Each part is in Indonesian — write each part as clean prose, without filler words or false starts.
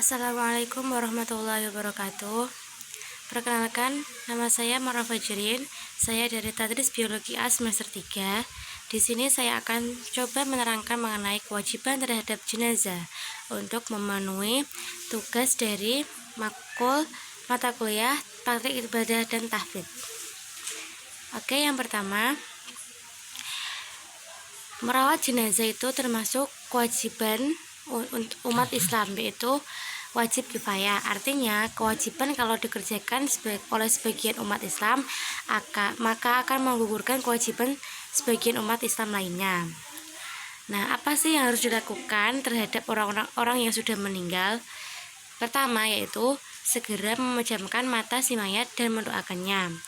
Assalamualaikum warahmatullahi wabarakatuh. Perkenalkan, nama saya Marwa Fajrin. Saya dari Tadris Biologi A semester 3. Di sini saya akan coba menerangkan mengenai kewajiban terhadap jenazah untuk memenuhi tugas dari makul mata kuliah praktik ibadah dan tahfidz. Oke, yang pertama, merawat jenazah itu termasuk kewajiban untuk umat Islam, yaitu wajib kifayah. Artinya kewajiban kalau dikerjakan oleh sebagian umat Islam maka akan menggugurkan kewajiban sebagian umat Islam lainnya. Nah, apa sih yang harus dilakukan terhadap orang yang sudah meninggal? Pertama, yaitu segera memejamkan mata si mayat dan mendoakannya.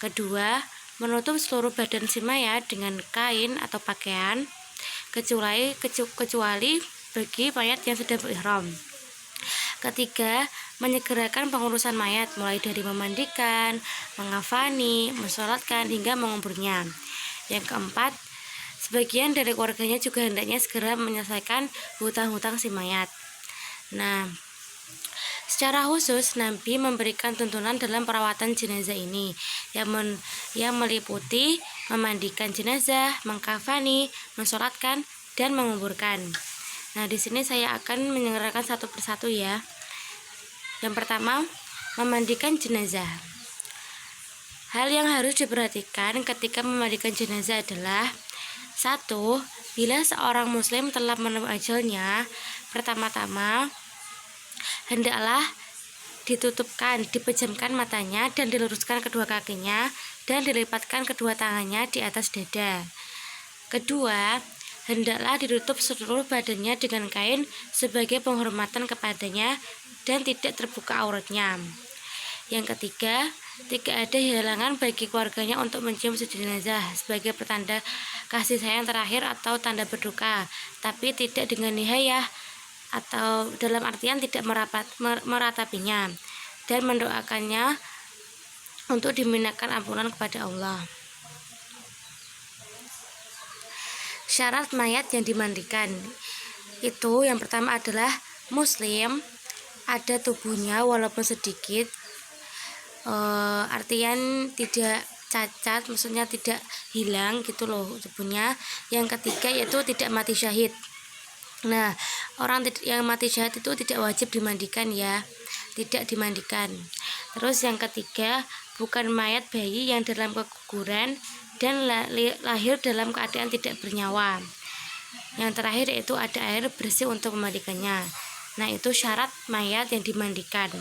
Kedua, menutup seluruh badan si mayat dengan kain atau pakaian kecuali bagi mayat yang sudah berihram. Ketiga, menyegerakan pengurusan mayat mulai dari memandikan, mengafani, mensolatkan hingga menguburnya. Yang keempat, sebagian dari keluarganya juga hendaknya segera menyelesaikan hutang-hutang si mayat. Nah, secara khusus Nabi memberikan tuntunan dalam perawatan jenazah ini yang meliputi memandikan jenazah, mengkafani, mensolatkan, dan menguburkan. Nah, di sini saya akan menyerahkan satu persatu ya. Yang pertama, memandikan jenazah. Hal yang harus diperhatikan ketika memandikan jenazah adalah: 1. Bila seorang muslim telah menemui ajalnya, pertama-tama hendaklah dipejamkan matanya dan diluruskan kedua kakinya dan dilipatkan kedua tangannya di atas dada. Kedua, hendaklah ditutup seluruh badannya dengan kain sebagai penghormatan kepadanya dan tidak terbuka auratnya. Yang ketiga, tidak ada halangan bagi keluarganya untuk mencium jenazah sebagai pertanda kasih sayang terakhir atau tanda berduka, tapi tidak dengan nihayah atau dalam artian tidak meratapinya dan mendoakannya untuk dimintakan ampunan kepada Allah. Syarat mayat yang dimandikan itu yang pertama adalah muslim, ada tubuhnya walaupun sedikit, artian tidak cacat, maksudnya tidak hilang gitu loh tubuhnya. Yang ketiga yaitu tidak mati syahid. Nah, orang yang mati syahid itu tidak wajib dimandikan ya, tidak dimandikan. Terus yang ketiga, bukan mayat bayi yang dalam keguguran dan lahir dalam keadaan tidak bernyawa. Yang terakhir yaitu ada air bersih untuk memandikannya. Nah, itu syarat mayat yang dimandikan.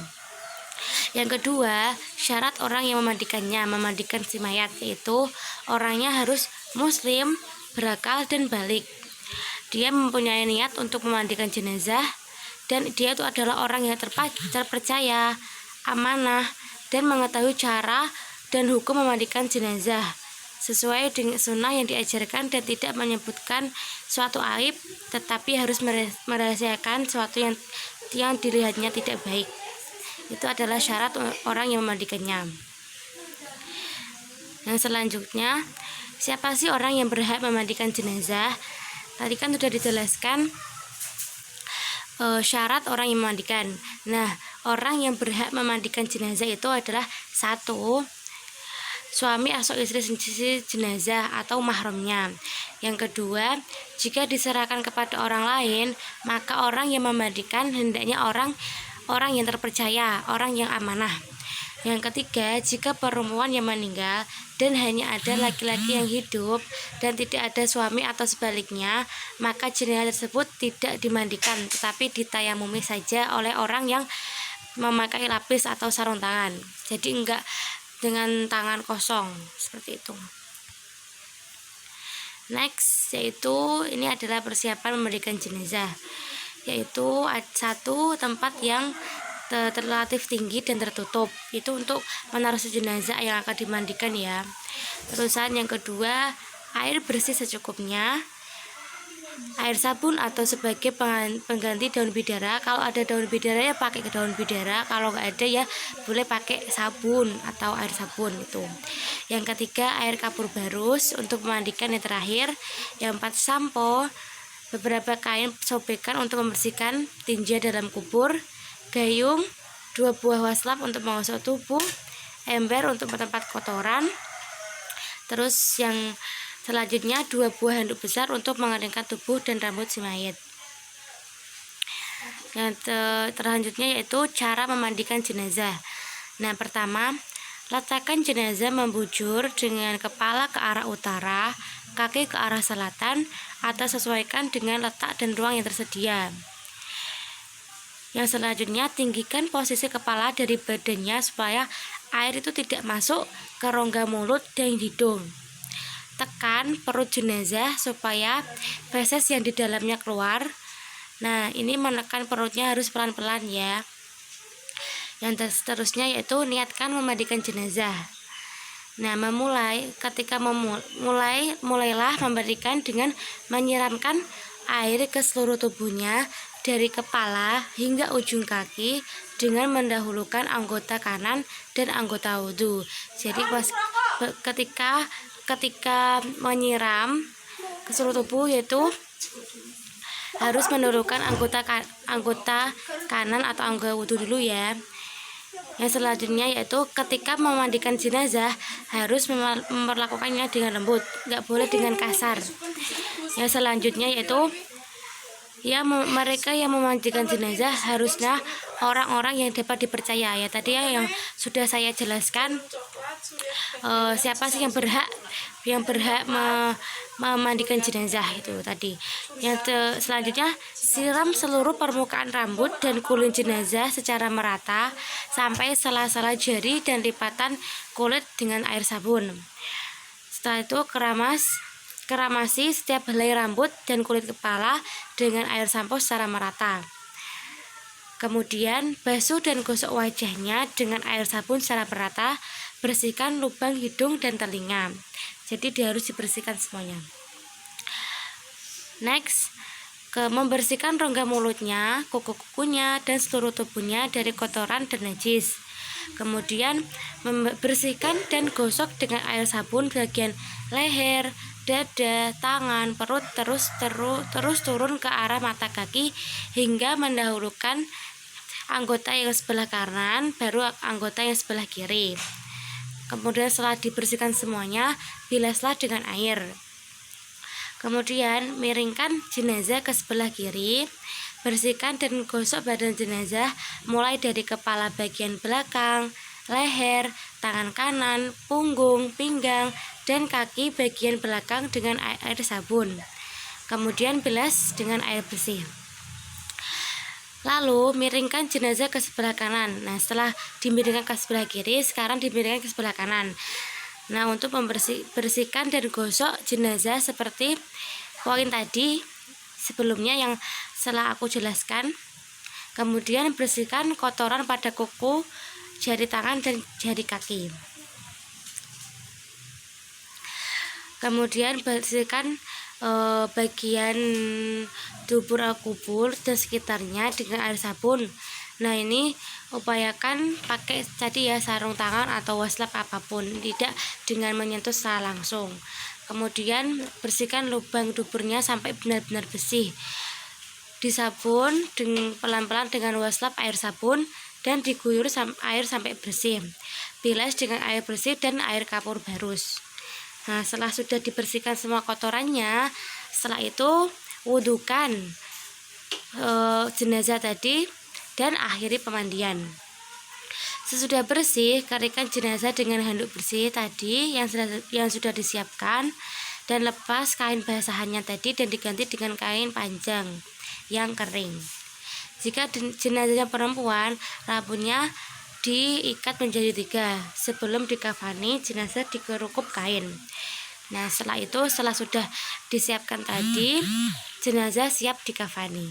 Yang kedua, syarat orang yang memandikan si mayat, yaitu orangnya harus muslim, berakal dan balik. Dia mempunyai niat untuk memandikan jenazah dan dia itu adalah orang yang terpercaya, amanah, dan mengetahui cara dan hukum memandikan jenazah sesuai dengan sunnah yang diajarkan dan tidak menyebutkan suatu aib, tetapi harus merahasiakan suatu yang dilihatnya tidak baik. Itu adalah syarat orang yang memandikannya. Yang selanjutnya, siapa sih orang yang berhak memandikan jenazah? Tadi kan sudah dijelaskan syarat orang yang memandikan. Nah, orang yang berhak memandikan jenazah itu adalah: 1. Suami atau istri jenazah atau mahramnya. Yang kedua, jika diserahkan kepada orang lain, maka orang yang memandikan hendaknya orang yang terpercaya, orang yang amanah. Yang ketiga, jika perempuan yang meninggal dan hanya ada laki-laki yang hidup dan tidak ada suami atau sebaliknya, maka jenazah tersebut tidak dimandikan, tetapi ditayamumi saja oleh orang yang memakai lapis atau sarung tangan. Jadi enggak dengan tangan kosong seperti itu. Next, yaitu ini adalah persiapan memandikan jenazah, yaitu 1. Tempat yang relatif tinggi dan tertutup, itu untuk menaruh jenazah yang akan dimandikan ya. Terusan yang kedua, air bersih secukupnya, air sabun atau sebagai pengganti daun bidara. Kalau ada daun bidara ya pakai ke daun bidara, kalau nggak ada ya boleh pakai sabun atau air sabun itu. Yang ketiga, air kapur barus untuk memandikan. Yang terakhir, yang 4, sampo, beberapa kain sobekan untuk membersihkan tinja dalam kubur. gayung, 2 buah waslap untuk menggosok tubuh, ember untuk tempat kotoran. Terus yang selanjutnya 2 buah handuk besar untuk mengeringkan tubuh dan rambut si mayat. Yang selanjutnya yaitu cara memandikan jenazah. Nah, pertama, letakkan jenazah membujur dengan kepala ke arah utara, kaki ke arah selatan, atau sesuaikan dengan letak dan ruang yang tersedia. Yang selanjutnya, tinggikan posisi kepala dari badannya supaya air itu tidak masuk ke rongga mulut dan hidung. Tekan perut jenazah supaya feses yang di dalamnya keluar. Nah, ini menekan perutnya harus pelan-pelan ya. Yang seterusnya yaitu niatkan memandikan jenazah. Nah, mulailah memandikan dengan menyiramkan air ke seluruh tubuhnya dari kepala hingga ujung kaki dengan mendahulukan anggota kanan dan anggota wudhu. Jadi ketika menyiram ke seluruh tubuh yaitu harus mendahulukan anggota kanan atau anggota wudhu dulu ya. Yang selanjutnya yaitu ketika memandikan jenazah harus memperlakukannya dengan lembut, nggak boleh dengan kasar. Yang selanjutnya yaitu mereka yang memandikan jenazah haruslah orang-orang yang dapat dipercaya ya. Tadi ya yang sudah saya jelaskan siapa sih yang berhak memandikan jenazah itu tadi. Yang selanjutnya, siram seluruh permukaan rambut dan kulit jenazah secara merata sampai sela-sela jari dan lipatan kulit dengan air sabun. Setelah itu keramasi setiap helai rambut dan kulit kepala dengan air sampo secara merata. Kemudian basuh dan gosok wajahnya dengan air sabun secara merata. Bersihkan lubang hidung dan telinga. Jadi dia harus dibersihkan semuanya. Next, membersihkan rongga mulutnya, kuku-kukunya, dan seluruh tubuhnya dari kotoran dan najis. Kemudian membersihkan dan gosok dengan air sabun bagian leher, dada, tangan, perut, terus turun ke arah mata kaki hingga mendahulukan anggota yang sebelah kanan, baru anggota yang sebelah kiri. Kemudian setelah dibersihkan semuanya, bilaslah dengan air. Kemudian miringkan jenazah ke sebelah kiri. Bersihkan dan gosok badan jenazah mulai dari kepala bagian belakang, leher, tangan kanan, punggung, pinggang, dan kaki bagian belakang dengan air sabun. Kemudian bilas dengan air bersih. Lalu miringkan jenazah ke sebelah kanan. Nah, setelah dimiringkan ke sebelah kiri, sekarang dimiringkan ke sebelah kanan. Nah, untuk bersihkan dan gosok jenazah seperti poin tadi sebelumnya yang setelah aku jelaskan. Kemudian bersihkan kotoran pada kuku, jari tangan, dan jari kaki. Kemudian bersihkan bagian dubur al-kubur dan sekitarnya dengan air sabun. Nah, ini upayakan pakai tadi ya sarung tangan atau waslap apapun, tidak dengan menyentuh secara langsung. Kemudian bersihkan lubang duburnya sampai benar-benar bersih. Disabun pelan-pelan dengan waslap air sabun dan diguyur air sampai bersih. Bilas dengan air bersih dan air kapur barus. Nah, setelah sudah dibersihkan semua kotorannya, setelah itu wudukan jenazah tadi dan akhiri pemandian. Sesudah bersih, keringkan jenazah dengan handuk bersih tadi yang sudah disiapkan dan lepas kain basahannya tadi dan diganti dengan kain panjang yang kering. Jika jenazahnya perempuan, rambutnya diikat menjadi 3. Sebelum dikafani, jenazah dikerukup kain. Nah, setelah sudah disiapkan tadi, jenazah siap dikafani.